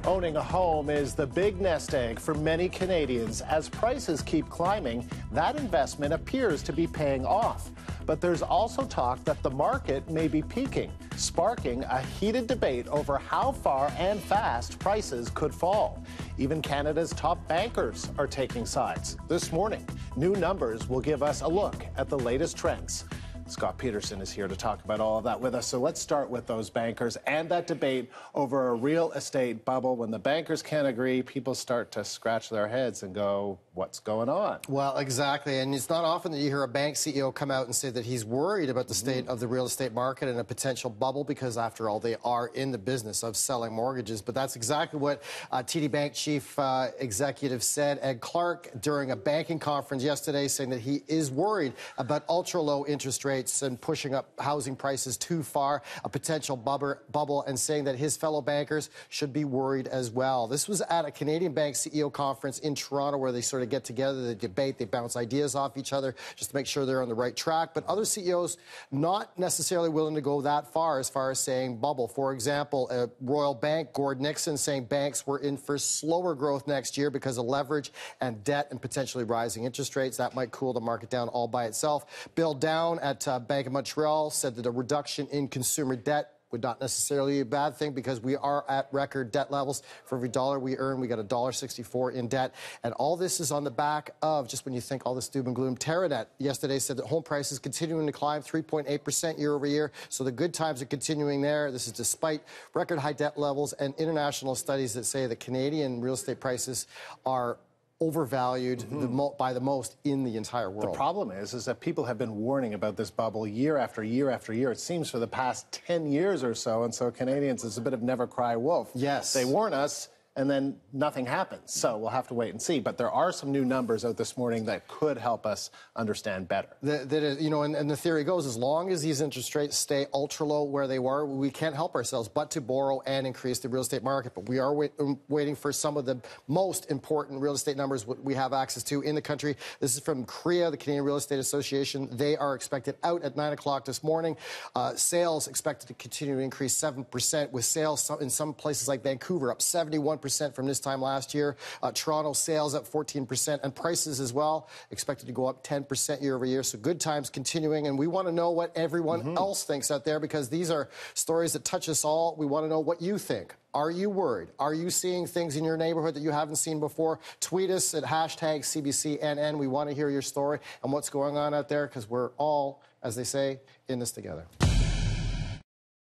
Owning a home is the big nest egg for many Canadians. As prices keep climbing, that investment appears to be paying off. But there's also talk that the market may be peaking, sparking a heated debate over how far and fast prices could fall. Even Canada's top bankers are taking sides. This morning, new numbers will give us a look at the latest trends. Scott Peterson is here to talk about all of that with us. So let's start with those bankers and that debate over a real estate bubble. When the bankers can't agree, people start to scratch their heads and go, what's going on? Well, exactly. And it's not often that you hear a bank CEO come out and say that he's worried about the state of the real estate market and a potential bubble because, after all, they are in the business of selling mortgages. But that's exactly what TD Bank Chief Executive said, Ed Clark, during a banking conference yesterday, saying that he is worried about ultra-low interest rates and pushing up housing prices too far, a potential bubble, and saying that his fellow bankers should be worried as well. This was at a Canadian Bank CEO conference in Toronto where they sort of get together, they debate, they bounce ideas off each other just to make sure they're on the right track. But other CEOs not necessarily willing to go that far as saying bubble. For example, Royal Bank, Gord Nixon, saying banks were in for slower growth next year because of leverage and debt and potentially rising interest rates. That might cool the market down all by itself. Bill Down at Bank of Montreal said that a reduction in consumer debt would not necessarily be a bad thing because we are at record debt levels. For every dollar we earn, we got $1.64 in debt. And all this is on the back of, just when you think all this doom and gloom, Teranet yesterday said that home prices continuing to climb 3.8% year over year. So the good times are continuing there. This is despite record high debt levels and international studies that say that Canadian real estate prices are overvalued by the most in the entire world. The problem is that people have been warning about this bubble year after year after year. It seems for the past 10 years or so. And so Canadians, it's a bit of never cry wolf. Yes. They warn us, and then nothing happens. So we'll have to wait and see. But there are some new numbers out this morning that could help us understand better. And the theory goes, as long as these interest rates stay ultra low where they were, we can't help ourselves but to borrow and increase the real estate market. But we are waiting for some of the most important real estate numbers we have access to in the country. This is from CREA, the Canadian Real Estate Association. They are expected out at 9 o'clock this morning. Sales expected to continue to increase 7%, with sales in some places like Vancouver up 71% from this time last year. Toronto sales up 14%, and prices as well expected to go up 10% year over year. So good times continuing, and we want to know what everyone else thinks out there, because these are stories that touch us all. We want to know what you think. Are you worried? Are you seeing things in your neighborhood that you haven't seen before? Tweet us at #CBCNN. We want to hear your story and what's going on out there, because we're all, as they say, in this together.